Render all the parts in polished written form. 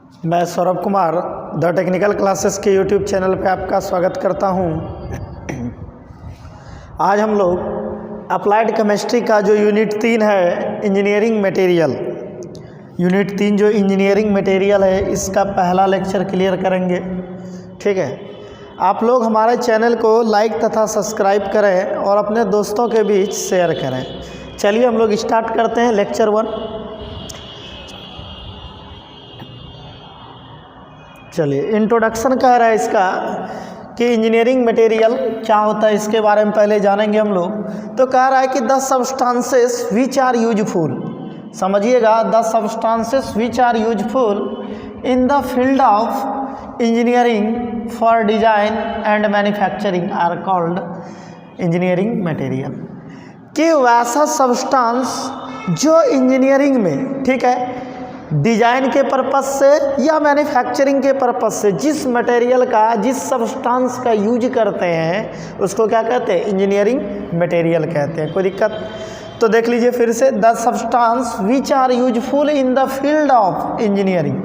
मैं Saurabh Kumar the technical classes के YouTube channel पे आपका स्वागत करता हूं। आज हम लोग अप्लाइड केमिस्ट्री का जो यूनिट 3 है इंजीनियरिंग मटेरियल, यूनिट 3 जो इंजीनियरिंग मटेरियल है इसका पहला लेक्चर क्लियर करेंगे। ठीक है, आप लोग हमारे चैनल को लाइक तथा सब्सक्राइब करें और अपने दोस्तों के बीच शेयर करें। चलिए हम लोग स्टार्ट करते हैं लेक्चर 1। चलिए इंट्रोडक्शन कह रहा है इसका कि इंजीनियरिंग मटेरियल क्या होता है, इसके बारे में पहले जानेंगे हम लोग। तो कह रहा है कि the substances which are useful, समझिएगा, the substances which are useful in the field of engineering for design and manufacturing are called engineering material. कि वैसा सब्सटेंस जो इंजीनियरिंग में, ठीक है, डिजाइन के पर्पस से या मैन्युफैक्चरिंग के पर्पस से जिस मटेरियल का, जिस सब्सटेंस का यूज करते हैं उसको क्या कहते हैं, इंजीनियरिंग मटेरियल कहते हैं। कोई दिक्कत? तो देख लीजिए फिर से, the substance which are useful in the field of engineering,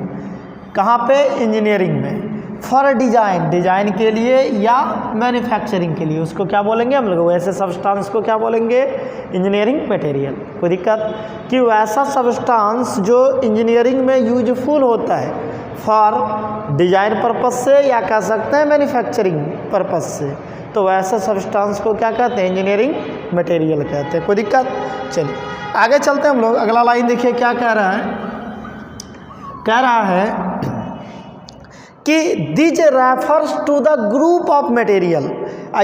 कहाँ पे, इंजीनियरिंग में, फॉर डिजाइन, डिजाइन के लिए या मैन्युफैक्चरिंग के लिए, उसको क्या बोलेंगे हम लोग, वैसे सब्सटेंस को क्या बोलेंगे, इंजीनियरिंग मटेरियल। कोई दिक्कत? कि वैसा सब्सटेंस जो इंजीनियरिंग में यूजफुल होता है फॉर डिजाइन पर्पस से या कह सकते हैं मैन्युफैक्चरिंग पर्पस से, तो वैसा सब्सटेंस को क्या कहते हैं, इंजीनियरिंग मटेरियल कहते हैं। कोई दिक्कत? चलिए आगे चलते हैं हम लोग। अगला लाइन देखिए क्या कह रहा है, कह रहा है कि this refers to the group of material,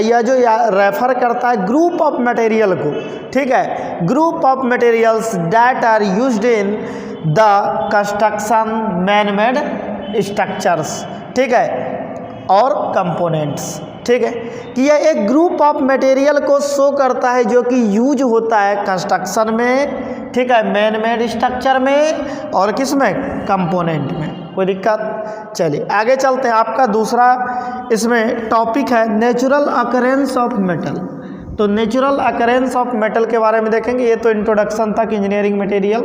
यह जो रेफर करता है ग्रुप ऑफ मटेरियल को, ठीक है, group of materials that are used in the construction man made structures, ठीक है, और कंपोनेंट्स। ठीक है, कि यह एक ग्रुप ऑफ मटेरियल को शो करता है जो कि यूज होता है कंस्ट्रक्शन में, ठीक है, मैन मेड स्ट्रक्चर में और किस में, कंपोनेंट में। कोई दिक्कत? चलिए आगे चलते हैं। आपका दूसरा इसमें टॉपिक है नेचुरल अकरेंस ऑफ मेटल। तो नेचुरल अकरेंस ऑफ मेटल के बारे में देखेंगे। ये तो इंट्रोडक्शन था कि इंजीनियरिंग मटेरियल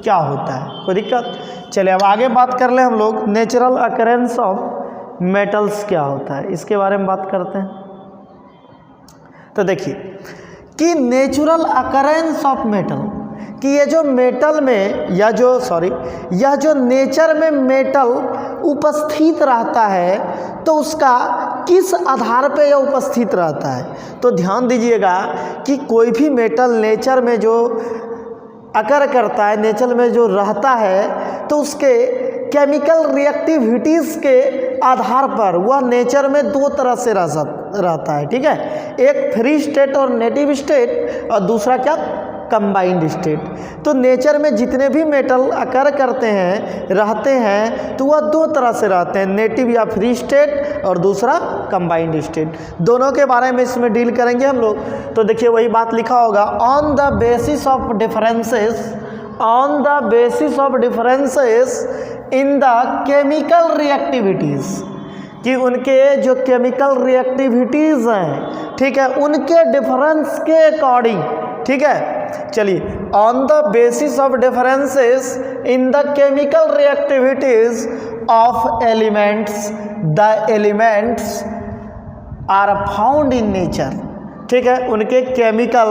क्या होता है। कोई दिक्कत? चलिए अब आगे बात कर ले हम लोग, नेचुरल अकरेंस ऑफ मेटल्स क्या होता है, इसके बारे में बात करते हैं। तो देखिए कि नेचुरल अकरेंस ऑफ मेटल, कि ये जो मेटल में या जो नेचर में मेटल उपस्थित रहता है तो उसका किस आधार पे यह उपस्थित रहता है। तो ध्यान दीजिएगा कि कोई भी मेटल नेचर में जो अकर करता है, नेचर में जो रहता है, तो उसके केमिकल रिएक्टिविटीज़ के आधार पर वह नेचर में दो तरह से रहता है। ठीक है, एक फ्री स्टेट और नेटिव स्टेट और दूसरा क्या, कंबाइंड स्टेट। तो नेचर में जितने भी मेटल अकर करते हैं, रहते हैं, तो वह दो तरह से रहते हैं, नेटिव या फ्री स्टेट और दूसरा कंबाइंड स्टेट। दोनों के बारे में इसमें डील करेंगे हम लोग। तो देखिए वही बात लिखा होगा, on the basis of differences, on the basis of differences in the chemical reactivities, कि उनके जो केमिकल रिएक्टिविटीज़ हैं, ठीक है, उनके डिफरेंस के अकॉर्डिंग, ठीक है। चलिए, on the basis of differences in the chemical reactivities of elements, the elements are found in nature, ठीक है, उनके केमिकल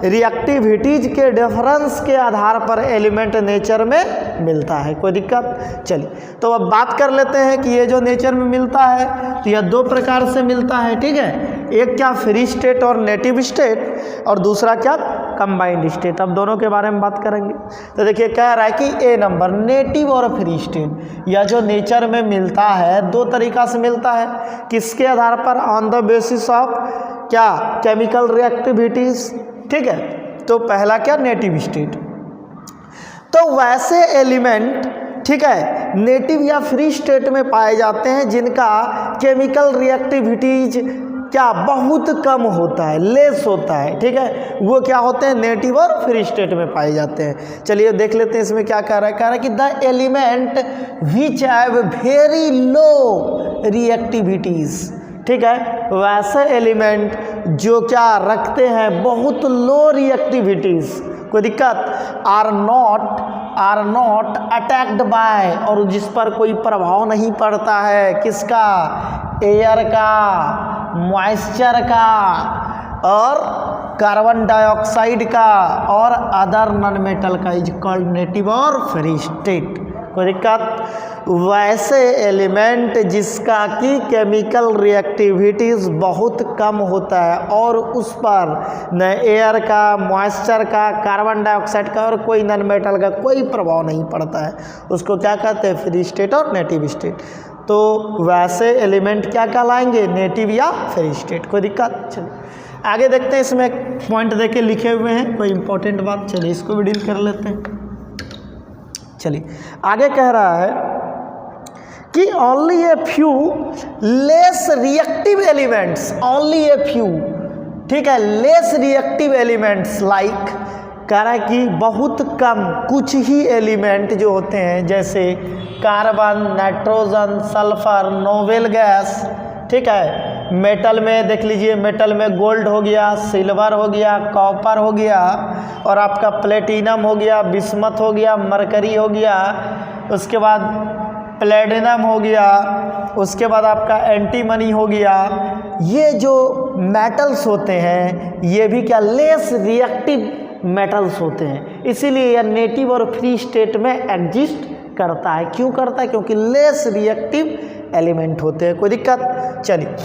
रिएक्टिविटीज के डिफरेंस के आधार पर एलिमेंट नेचर में मिलता है। कोई दिक्कत? चलिए तो अब बात कर लेते हैं कि ये जो नेचर में मिलता है तो यह दो प्रकार से मिलता है। ठीक है, एक क्या, फ्री स्टेट और नेटिव स्टेट, और दूसरा क्या, कंबाइंड स्टेट। अब दोनों के बारे में बात करेंगे। तो देखिए कह रहा है कि ए नंबर, नेटिव और फ्री स्टेट, या जो नेचर में मिलता है दो तरीका से मिलता है। किसके आधार पर? ऑन द बेसिस ऑफ क्या, केमिकल रिएक्टिविटीज। ठीक है, तो पहला क्या, नेटिव स्टेट। तो वैसे एलिमेंट, ठीक है, नेटिव या फ्री स्टेट में पाए जाते हैं जिनका केमिकल रिएक्टिविटीज क्या, बहुत कम होता है, लेस होता है। ठीक है, वो क्या होते हैं, नेटिव और फ्री स्टेट में पाए जाते हैं। चलिए देख लेते हैं इसमें क्या कह रहा है। कह रहा है कि the element which have very low reactivities, ठीक है, वैसे एलिमेंट जो क्या रखते हैं बहुत लो रिएक्टिविटीज़, कोई दिक्कत, are not are not attacked by, और जिस पर कोई प्रभाव नहीं पड़ता है, किसका, एयर का, मॉइस्चर का और कार्बन डाइऑक्साइड का और अदर नॉन मेटल का, इज कॉल्ड नेटिव और फ्री स्टेट। कोई दिक्कत? वैसे एलिमेंट जिसका कि केमिकल रिएक्टिविटीज़ बहुत कम होता है और उस पर न एयर का, मॉइस्चर का, कार्बन डाइऑक्साइड का और कोई नॉन मेटल का कोई प्रभाव नहीं पड़ता है, उसको क्या कहते हैं, फ्री स्टेट और नेटिव स्टेट। तो वैसे एलिमेंट क्या कहलाएंगे, नेटिव या फ्री स्टेट। कोई दिक्कत? चलिए आगे देखते हैं, इसमें एक पॉइंट देके लिखे हुए हैं, कोई इंपॉर्टेंट बात, चलिए इसको भी डील कर लेते हैं। चलिए आगे कह रहा है कि only a few less reactive elements, only a few, ठीक है, लेस रिएक्टिव एलिमेंट्स लाइक, कह रहा है कि बहुत कम कुछ ही एलिमेंट जो होते हैं जैसे carbon, nitrogen, sulphur, noble gas, ठीक है, मेटल में देख लीजिए, मेटल में गोल्ड हो गया, सिल्वर हो गया, कॉपर हो गया और आपका प्लेटिनम हो गया, बिस्मथ हो गया, मरकरी हो गया, उसके बाद प्लेटिनम हो गया, उसके बाद आपका एंटीमनी हो गया। ये जो मेटल्स होते हैं ये भी क्या, लेस रिएक्टिव मेटल्स होते हैं, इसीलिए यह नेटिव और फ्री स्टेट में एग्जिस्ट करता है। क्यों करता है? क्योंकि लेस रिएक्टिव एलिमेंट होते हैं। कोई दिक्कत? चलिए,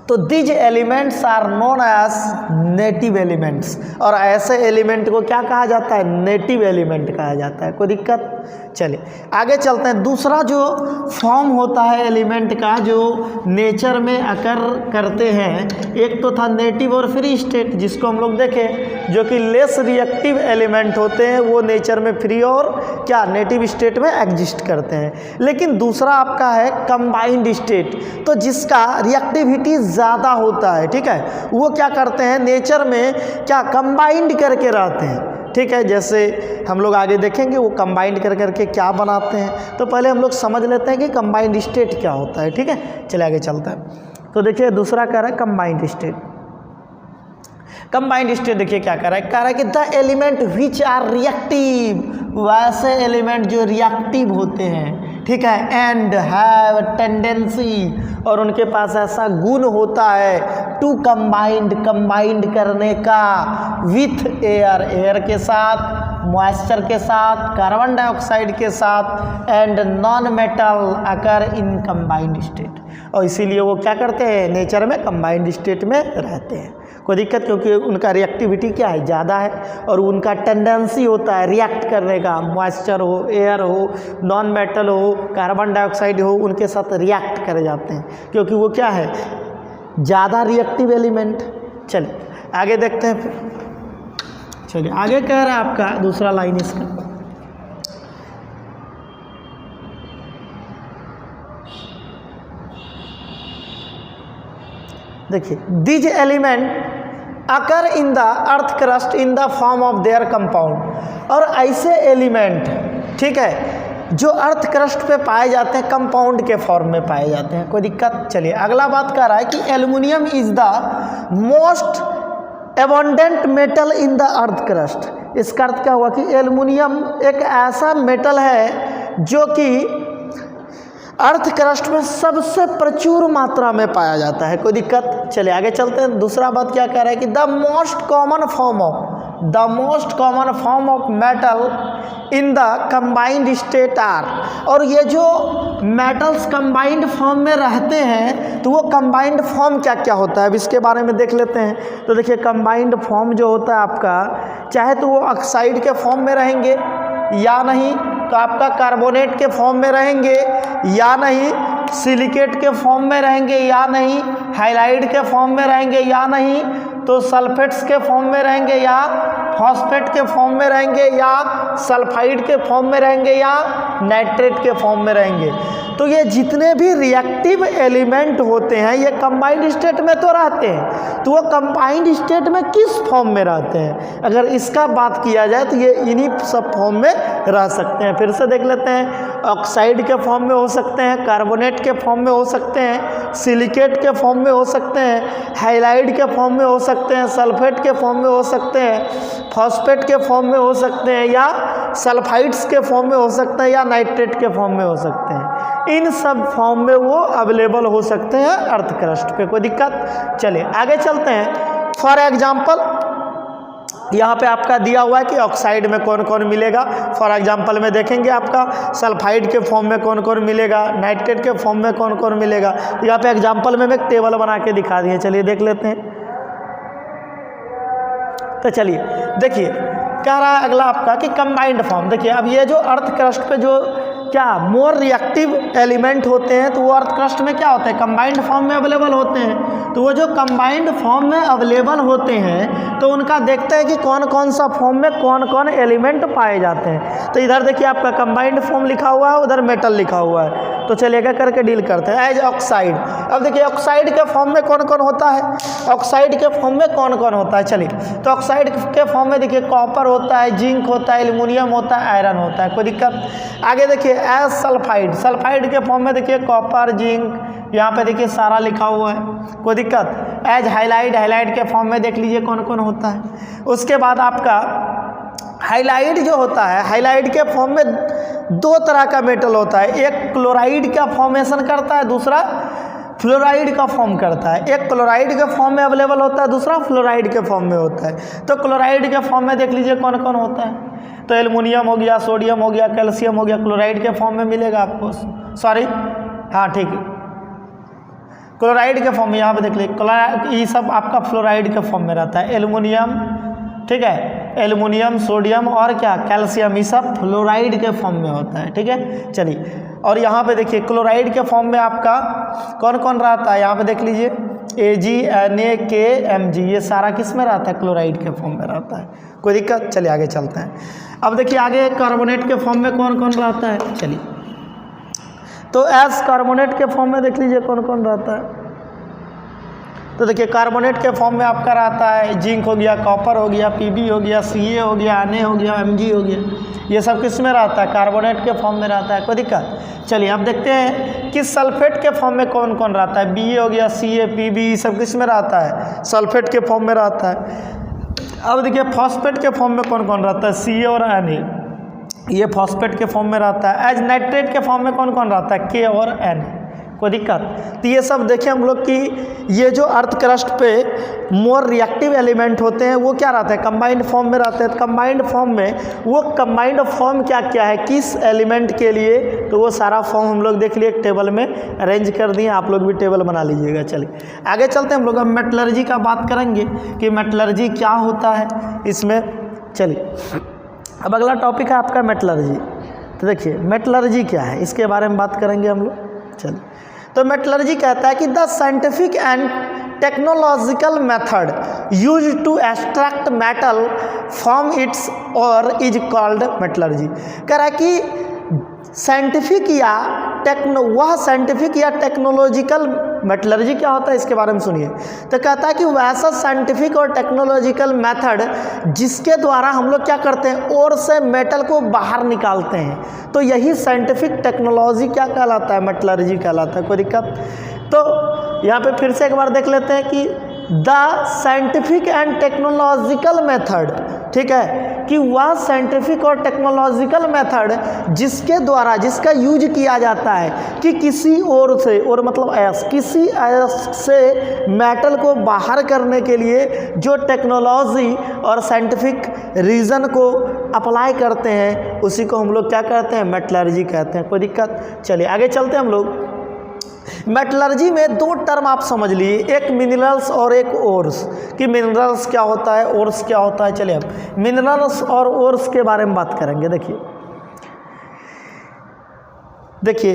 तो these elements are known as native elements, और ऐसे एलिमेंट को क्या कहा जाता है, नेटिव एलिमेंट कहा जाता है। कोई दिक्कत? चलिए आगे चलते हैं। दूसरा जो फॉर्म होता है एलिमेंट का जो नेचर में अकर करते हैं, एक तो था नेटिव और फ्री स्टेट जिसको हम लोग देखें, जो कि लेस रिएक्टिव एलिमेंट होते हैं, वो नेचर में फ्री और क्या, नेटिव स्टेट में एग्जिस्ट करते हैं। लेकिन दूसरा आपका है कंबाइंड स्टेट, तो जिसका रिएक्टिविटी ज़्यादा होता है, ठीक है, वो क्या करते हैं, नेचर में क्या, कंबाइंड करके रहते हैं, ठीक है। जैसे हम लोग आगे देखेंगे वो कंबाइंड कर करके क्या बनाते हैं, तो पहले हम लोग समझ लेते हैं कि कंबाइंड स्टेट क्या होता है, ठीक है। चलिए आगे चलते हैं। तो देखिए दूसरा कह रहा है कंबाइंड स्टेट। कंबाइंड स्टेट देखिए क्या कह रहा है कि the element which are reactive, वैसे एलिमेंट जो रिएक्टिव होते हैं, ठीक है, एंड हैव टेंडेंसी, और उनके पास ऐसा गुण होता है टू कंबाइंड करने का विथ एयर, एयर के साथ, मॉइस्चर के साथ, कार्बन डाइऑक्साइड के साथ, and non metal occur in combined state, और इसीलिए वो क्या करते हैं, नेचर में कंबाइंड स्टेट में रहते हैं। कोई दिक्कत? क्योंकि उनका रिएक्टिविटी क्या है, ज़्यादा है, और उनका टेंडेंसी होता है रिएक्ट करने का, मॉइस्चर हो, एयर हो, नॉन मेटल हो, कार्बन डाइऑक्साइड हो, उनके साथ रिएक्ट करे जाते हैं, क्योंकि वो क्या है, ज़्यादा रिएक्टिव एलिमेंट। चलिए आगे देखते हैं फिर। चलिए आगे कह रहा है आपका दूसरा लाइन इसका, देखिए these element occur in the earth crust in the form of their compound, और ऐसे एलिमेंट, ठीक है, जो अर्थ क्रस्ट पे पाए जाते हैं कंपाउंड के फॉर्म में पाए जाते हैं। कोई दिक्कत? चलिए अगला बात कर रहा है कि aluminium is the most abundant metal in the earth crust. इसका अर्थ क्या हुआ कि एल्युमिनियम एक ऐसा मेटल है जो कि अर्थ क्रस्ट में सबसे प्रचुर मात्रा में पाया जाता है। कोई दिक्कत? चलिए आगे चलते हैं। दूसरा बात क्या कह रहा है कि the most common form of metal in the combined state are, और ये जो मेटल्स कंबाइंड फॉर्म में रहते हैं तो वो कंबाइंड फॉर्म क्या क्या होता है, अब इसके बारे में देख लेते हैं। तो देखिए कंबाइंड फॉर्म जो होता है आपका, चाहे तो वो ऑक्साइड के फॉर्म में रहेंगे या नहीं, तो आपका कार्बोनेट के फॉर्म में रहेंगे या नहीं, सिलिकेट के फॉर्म में रहेंगे या नहीं, हाइलाइड के फॉर्म में रहेंगे या नहीं, तो सल्फेट्स के फॉर्म में रहेंगे या फॉस्फेट के फॉर्म में रहेंगे या सल्फाइड के फॉर्म में रहेंगे या नाइट्रेट के फॉर्म में रहेंगे। तो ये जितने भी रिएक्टिव एलिमेंट होते हैं ये कंबाइंड स्टेट में तो रहते हैं, तो वो कंबाइंड स्टेट में किस फॉर्म में रहते हैं? अगर इसका बात किया जाए तो ये इन्हीं सब फॉर्म में रह सकते हैं। फिर से देख लेते हैं, ऑक्साइड के फॉर्म में हो सकते हैं, कार्बोनेट के फॉर्म में हो सकते हैं, सिलिकेट के फॉर्म में हो सकते हैं, हाइलाइड के फॉर्म में हो सकते हैं, सल्फेट के फॉर्म में हो सकते हैं, फॉस्फेट के फॉर्म में हो सकते हैं, या सल्फाइड्स के फॉर्म में हो सकते हैं, या नाइट्रेट के फॉर्म में हो सकते हैं। इन सब फॉर्म में वो अवेलेबल हो सकते हैं अर्थ क्रस्ट पे, कोई दिक्कत? चलिए आगे चलते हैं। फॉर एग्जाम्पल यहाँ पे आपका दिया हुआ है कि ऑक्साइड में कौन कौन मिलेगा। फॉर एग्जांपल में देखेंगे आपका सल्फाइड के फॉर्म में कौन कौन मिलेगा, नाइट्रेट के फॉर्म में कौन कौन मिलेगा। तो यहाँ पे एग्जांपल में एक टेबल बना के दिखा दिए, चलिए देख लेते हैं। तो चलिए देखिए, कह रहा है अगला आपका कि कंबाइंड फॉर्म। देखिए अब ये जो अर्थ क्रस्ट पे जो क्या मोर रिएक्टिव एलिमेंट होते हैं तो वो अर्थ क्रस्ट में क्या होते हैं? कंबाइंड फॉर्म में अवेलेबल होते हैं। तो वो जो कंबाइंड फॉर्म में अवेलेबल होते हैं तो उनका देखते हैं कि कौन कौन सा फॉर्म में कौन कौन एलिमेंट पाए जाते हैं। तो इधर देखिए आपका कंबाइंड फॉर्म लिखा हुआ है, उधर मेटल लिखा हुआ है। तो चलिए क्या करके डील करते हैं। एज ऑक्साइड, अब देखिए ऑक्साइड के फॉर्म में कौन कौन होता है, ऑक्साइड के फॉर्म में कौन कौन होता है। चलिए तो ऑक्साइड के फॉर्म में देखिए कॉपर होता है, जिंक होता है, एल्युमिनियम होता है, आयरन होता है, कोई दिक्कत? आगे देखिए एज सल्फाइड, सल्फाइड के फॉर्म में देखिए कॉपर, जिंक, यहाँ पे देखिए सारा लिखा हुआ है, कोई दिक्कत? एज हाइलाइड, हाइलाइड के फॉर्म में देख लीजिए कौन कौन होता है। उसके बाद आपका हाइलाइड जो होता है, हाइलाइड के फॉर्म में दो तरह का मेटल होता है, एक क्लोराइड का फॉर्मेशन करता है, दूसरा फ्लोराइड का फॉर्म करता है। एक क्लोराइड के फॉर्म में अवेलेबल होता है, दूसरा फ्लोराइड के फॉर्म में होता है। तो क्लोराइड के फॉर्म में देख लीजिए कौन कौन होता है। तो एल्युमिनियम हो गया, सोडियम हो गया, कैल्शियम हो गया, क्लोराइड के फॉर्म में मिलेगा आपको। सॉरी, हाँ ठीक है, क्लोराइड के फॉर्म में यहाँ पे देख लीजिए, ये सब आपका फ्लोराइड के फॉर्म में रहता है। एल्युमिनियम, ठीक है, एल्युमिनियम, सोडियम और क्या, कैल्शियम, ये सब फ्लोराइड के फॉर्म में होता है, ठीक है। चलिए और यहाँ पे देखिए क्लोराइड के फॉर्म में आपका कौन कौन रहता है, यहाँ पे देख लीजिए Ag, Na, K, Mg, ये सारा किस में रहता है? क्लोराइड के फॉर्म में रहता है, कोई दिक्कत? चलिए आगे चलते हैं। अब देखिए आगे कार्बोनेट के फॉर्म में कौन कौन रहता है। चलिए तो एज कार्बोनेट के फॉर्म में देख लीजिए कौन कौन रहता है। तो देखिए कार्बोनेट के फॉर्म में आपका रहता है जिंक हो गया, कॉपर हो गया, Pb हो गया, Ca हो गया, Na हो गया, Mg हो गया, ये सब किस में रहता है? कार्बोनेट के फॉर्म में रहता है, कोई दिक्कत? चलिए अब देखते हैं कि सल्फेट के फॉर्म में कौन कौन रहता है। Ba हो गया, Ca, Pb, ये सब किस में रहता है? सल्फेट के फॉर्म में रहता है। अब देखिए फॉस्फेट के फॉर्म में कौन कौन रहता है? Ca और Na, ये फॉस्फेट के फॉर्म में रहता है। एज नाइट्रेट के फॉर्म में कौन कौन रहता है? K और Na, कोई दिक्कत? तो ये सब देखें हम लोग कि ये जो अर्थ क्रस्ट पे मोर रिएक्टिव एलिमेंट होते हैं वो क्या रहते हैं? कंबाइंड फॉर्म में रहते हैं। कंबाइंड फॉर्म में वो कंबाइंड फॉर्म क्या क्या है, किस एलिमेंट के लिए, तो वो सारा फॉर्म हम लोग देख लिए एक टेबल में अरेंज कर दिए, आप लोग भी टेबल बना लीजिएगा। चलिए आगे चलते हैं हम लोग। अब मेटलर्जी का बात करेंगे कि मेटलर्जी क्या होता है इसमें। चलिए अब अगला टॉपिक है आपका मेटलर्जी। तो देखिए मेटलर्जी क्या है, इसके बारे में बात करेंगे हम लोग। चलिए तो मेटलर्जी कहता है कि the scientific and technological method use to extract metal from its ore is called metallurgy. कह रहा है कि साइंटिफिक या साइंटिफिक या टेक्नोलॉजिकल मेटलर्जी क्या होता है इसके बारे में सुनिए। तो कहता है कि वैसा साइंटिफिक और टेक्नोलॉजिकल मेथड जिसके द्वारा हम लोग क्या करते हैं, ओर से मेटल को बाहर निकालते हैं, तो यही साइंटिफिक टेक्नोलॉजी क्या कहलाता है? मेटलर्जी कहलाता है, कोई दिक्कत? तो यहाँ पे फिर से एक बार देख लेते हैं कि the scientific and technological method, ठीक है, कि वह साइंटिफिक और टेक्नोलॉजिकल मेथड जिसके द्वारा, जिसका यूज किया जाता है कि किसी ओर से, और मतलब किसी से मेटल को बाहर करने के लिए जो टेक्नोलॉजी और साइंटिफिक रीज़न को अप्लाई करते हैं उसी को हम लोग क्या कहते हैं? मेटलर्जी कहते हैं, कोई दिक्कत? चलिए आगे चलते हैं हम लोग। मेटलर्जी में दो टर्म आप समझ लीजिए, एक मिनरल्स और एक ओर्स, कि मिनरल्स क्या होता है, ओर्स क्या होता है। चलिए अब मिनरल्स और ओर्स के बारे में बात करेंगे। देखिए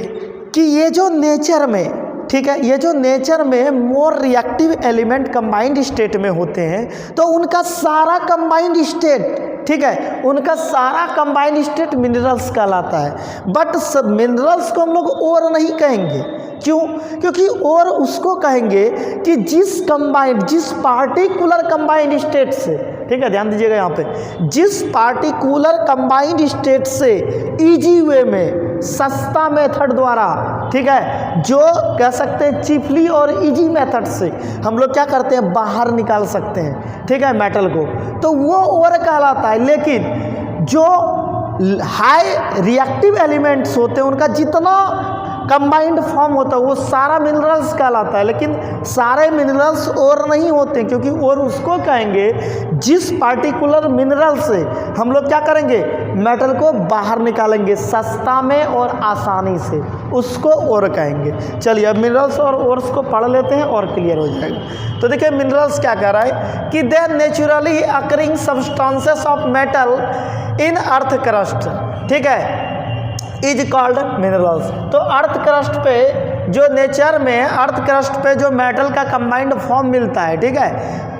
कि ये जो नेचर में, ठीक है, ये जो नेचर में more reactive element combined state में होते हैं तो उनका सारा कंबाइंड स्टेट ठीक है, उनका सारा कंबाइंड स्टेट मिनरल्स कहलाता है। बट सब मिनरल्स को हम लोग ओर नहीं कहेंगे। क्यों? क्योंकि और उसको कहेंगे कि जिस पार्टिकुलर कंबाइंड स्टेट से, ठीक है, ध्यान दीजिएगा यहाँ पे, जिस पार्टिकुलर कंबाइंड स्टेट से इजी वे में, सस्ता मेथड द्वारा, ठीक है, जो कह सकते हैं चीपली और इजी मेथड से हम लोग क्या करते हैं, बाहर निकाल सकते हैं, ठीक है, मेटल को, तो वो और कहलाता है। लेकिन जो हाई रिएक्टिव एलिमेंट्स होते हैं उनका जितना कंबाइंड फॉर्म होता है वो सारा मिनरल्स कहलाता है। लेकिन सारे मिनरल्स और नहीं होते, क्योंकि और उसको कहेंगे जिस पार्टिकुलर मिनरल से हम लोग क्या करेंगे, मेटल को बाहर निकालेंगे सस्ता में और आसानी से, उसको और कहेंगे। चलिए अब मिनरल्स और ओर्स को पढ़ लेते हैं और क्लियर हो जाएगा। तो देखिए मिनरल्स क्या कह रहा है कि they naturally occurring substances of metal in earth crust, ठीक है, इज कॉल्ड मिनरल्स। तो अर्थ क्रस्ट पे जो नेचर में अर्थ क्रस्ट पे जो मेटल का कंबाइंड फॉर्म मिलता है, ठीक है,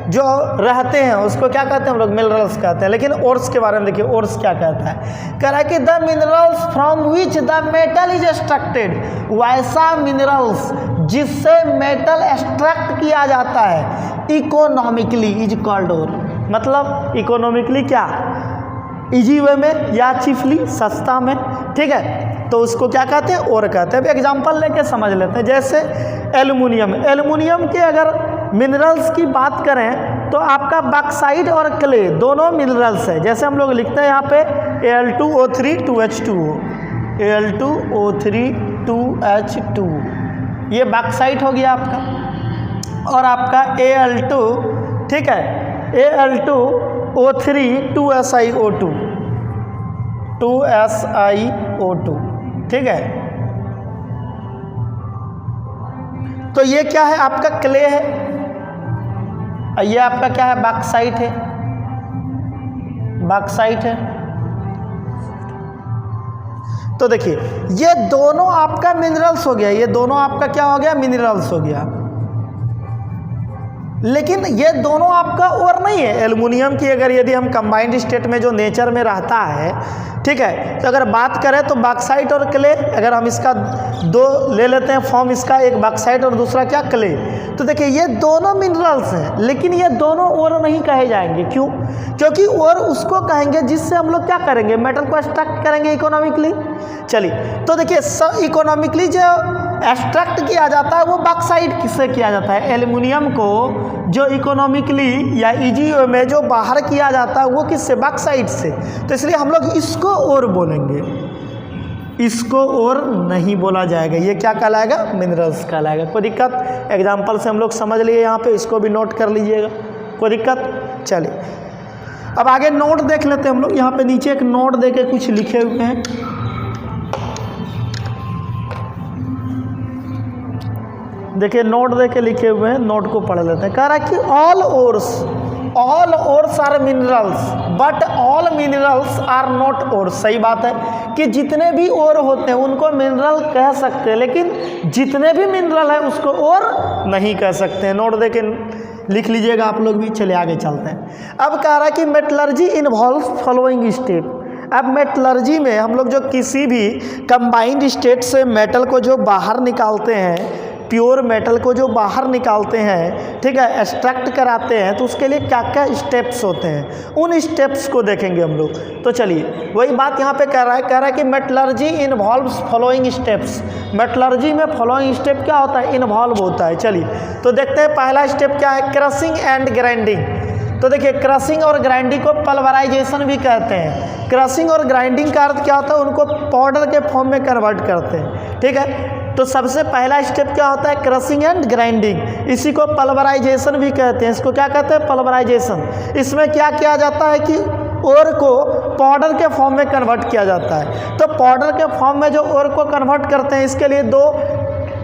जो रहते हैं उसको क्या कहते हैं हम लोग, मिनरल्स कहते हैं। लेकिन ओर्स के बारे में देखिए, ओर्स क्या कहता है, कह रहा है कि the minerals from which the metal is extracted, वैसा मिनरल्स जिससे मेटल एक्सट्रैक्ट किया जाता है इकोनॉमिकली इज कॉल्ड ओर। मतलब इकोनॉमिकली क्या, इजी वे में या चीफली सस्ता में, ठीक है, तो उसको क्या कहते हैं, और कहते हैं। अब एग्जांपल लेके समझ लेते हैं। जैसे एल्युमिनियम, एल्युमिनियम के अगर मिनरल्स की बात करें तो आपका बॉक्साइट और क्ले दोनों मिनरल्स है। जैसे हम लोग लिखते हैं यहाँ पे Al2O3 2H2O, Al2O3 2H2, ये बॉक्साइट हो गया आपका, और आपका Al2, ठीक है, Al2O3 2SiO2, 2SiO2, ठीक है। तो ये क्या है, आपका क्ले है, ये आपका क्या है, बॉक्साइट है, बॉक्साइट है। तो देखिए ये दोनों आपका मिनरल्स हो गया, ये दोनों आपका क्या हो गया, मिनरल्स हो गया। लेकिन ये दोनों आपका और नहीं है। एल्युमिनियम की अगर यदि हम कंबाइंड स्टेट में जो नेचर में रहता है, ठीक है, तो अगर बात करें तो बॉक्साइट और क्ले, अगर हम इसका दो ले लेते हैं फॉर्म, इसका एक बॉक्साइट और दूसरा क्या, क्ले, तो देखिए ये दोनों मिनरल्स हैं, लेकिन ये दोनों और नहीं कहे जाएंगे। क्यों? क्योंकि और उसको कहेंगे जिससे हम लोग क्या करेंगे, मेटल को एक्सट्रैक्ट करेंगे इकोनॉमिकली। चलिए तो देखिए इकोनॉमिकली जो एक्सट्रैक्ट किया जाता है वो बॉक्साइट किससे किया जाता है, एल्युमिनियम को जो इकोनॉमिकली या इजी में जो बाहर किया जाता है वो किससे, बॉक्साइट से। तो इसलिए हम लोग इसको और बोलेंगे, इसको और नहीं बोला जाएगा। ये क्या कहलाएगा, मिनरल्स कहलाएगा। कोई दिक्कत? एग्जाम्पल से हम लोग समझ लिए, यहाँ पे इसको भी नोट कर लीजिएगा, कोई दिक्कत? चलिए अब आगे नोट देख लेते हैं हम लोग। यहाँ पे नीचे एक नोट दे के कुछ लिखे हुए हैं, देखिए नोट दे के लिखे हुए हैं, नोट को पढ़ लेते हैं। कह रहा है कि all ores are minerals but all minerals are not ores. सही बात है कि जितने भी ओर होते हैं उनको मिनरल कह सकते हैं, लेकिन जितने भी मिनरल है उसको और नहीं कह सकते हैं। नोट दे के लिख लीजिएगा आप लोग भी। चलिए आगे चलते हैं। अब कह रहा है कि मेटलर्जी इन्वॉल्व्स फॉलोइंग स्टेप। अब मेटलर्जी में हम लोग जो किसी भी कंबाइंड स्टेट से मेटल को जो बाहर निकालते हैं, प्योर मेटल को जो बाहर निकालते हैं, ठीक है, एक्सट्रैक्ट कराते हैं, तो उसके लिए क्या क्या स्टेप्स होते हैं, उन स्टेप्स को देखेंगे हम लोग। तो चलिए वही बात यहाँ पे कह रहा है कि metallurgy involves following steps. Metallurgy में फॉलोइंग स्टेप क्या होता है, इन्वॉल्व होता है। चलिए तो देखते हैं पहला स्टेप क्या है, क्रशिंग एंड ग्राइंडिंग। तो देखिए क्रशिंग और ग्राइंडिंग को पल्वराइजेशन भी कहते हैं। क्रशिंग और ग्राइंडिंग का अर्थ क्या होता है, उनको पाउडर के फॉर्म में कन्वर्ट करते हैं, ठीक है। तो सबसे पहला स्टेप क्या होता है, क्रशिंग एंड ग्राइंडिंग। इसी को पल्वराइजेशन भी कहते हैं। इसको क्या कहते हैं, पल्वराइजेशन। इसमें क्या किया जाता है कि ओर को पाउडर के फॉर्म में कन्वर्ट किया जाता है। तो पाउडर के फॉर्म में जो ओर को कन्वर्ट करते हैं, इसके लिए दो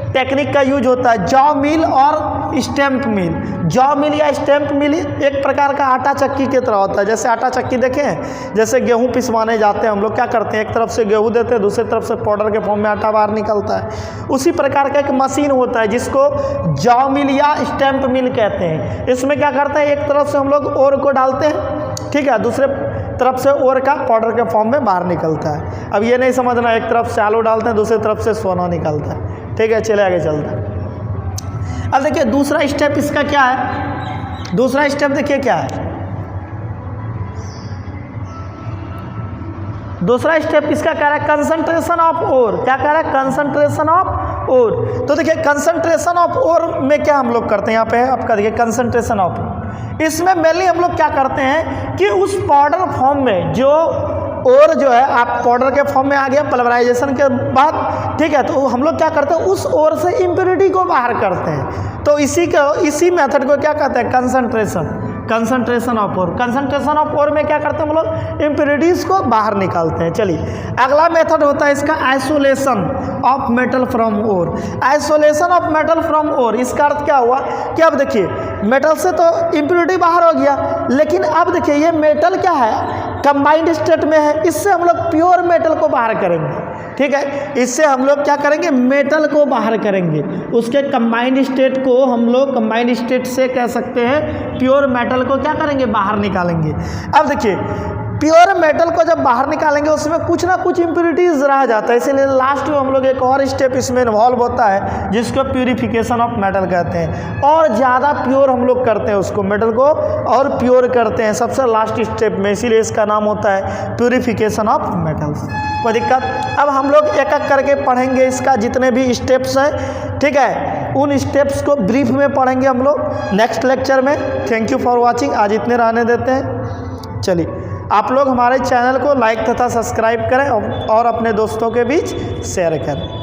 टेक्निक का यूज होता है, जॉ मिल और स्टैम्प मिल। जॉ मिल या स्टैम्प मिल एक प्रकार का आटा चक्की की तरह होता है। जैसे आटा चक्की देखें, जैसे गेहूं पिसवाने जाते हैं हम लोग, क्या करते हैं, एक तरफ से गेहूं देते हैं, दूसरी तरफ से पाउडर के फॉर्म में आटा बाहर निकलता है। उसी प्रकार का एक मशीन होता है जिसको जॉ मिल या स्टैम्प मिल कहते हैं। इसमें क्या करते हैं, एक तरफ से हम लोग ओर को डालते हैं, ठीक है, दूसरे तरफ से ओर का पाउडर के फॉर्म में बाहर निकलता है। अब ये नहीं समझना एक तरफ से आलू डालते हैं दूसरी तरफ से सोना निकलता है। ठीक है, चले आगे चलते हैं। अब देखिए दूसरा स्टेप इसका क्या है, दूसरा स्टेप देखिए क्या है, दूसरा स्टेप इसका कह रहा है कंसंट्रेशन ऑफ ओर। क्या कह रहा है, कंसंट्रेशन ऑफ ओर। तो देखिए कंसंट्रेशन ऑफ ओर में क्या हम लोग करते हैं, यहाँ पे आपका देखिए कंसंट्रेशन ऑफ, इसमें मेनली हम लोग क्या करते हैं कि उस पाउडर फॉर्म में जो और जो है आप पाउडर के फॉर्म में आ गया पल्वराइजेशन के बाद, ठीक है, तो हम लोग क्या करते हैं उस ओर से इम्प्योरिटी को बाहर करते हैं। तो इसी मेथड को क्या कहते हैं, concentration of ore. Concentration of ore में क्या करते हैं हम लोग, इम्प्योरिटीज को बाहर निकालते हैं। चलिए अगला मेथड होता है इसका isolation of metal from ore. Isolation of metal from ore, इसका अर्थ क्या हुआ कि अब देखिए मेटल से तो इम्प्योरिटी बाहर हो गया, लेकिन अब देखिए ये मेटल क्या है, कंबाइंड स्टेट में है, इससे हम लोग प्योर मेटल को बाहर करेंगे। ठीक है, इससे हम लोग क्या करेंगे, मेटल को बाहर करेंगे, उसके कंबाइंड स्टेट को हम लोग कंबाइंड स्टेट से कह सकते हैं प्योर मेटल को क्या करेंगे, बाहर निकालेंगे। अब देखिए प्योर मेटल को जब बाहर निकालेंगे उसमें कुछ ना कुछ इम्प्योरिटीज रह जाता है, इसलिए लास्ट में हम लोग एक और स्टेप इसमें इन्वॉल्व होता है जिसको प्यूरिफिकेशन ऑफ मेटल कहते हैं। और ज़्यादा प्योर हम लोग करते हैं उसको, मेटल को और प्योर करते हैं सबसे लास्ट स्टेप में, इसीलिए इसका नाम होता है प्यूरिफिकेशन ऑफ मेटल्स। कोई दिक्कत? अब हम लोग एक एक करके पढ़ेंगे इसका जितने भी स्टेप्स हैं, ठीक है, उन स्टेप्स को ब्रीफ में पढ़ेंगे हम लोग नेक्स्ट लेक्चर में। थैंक यू फॉर वॉचिंग, आज इतने रहने देते हैं। चलिए आप लोग हमारे चैनल को लाइक तथा सब्सक्राइब करें और अपने दोस्तों के बीच शेयर करें।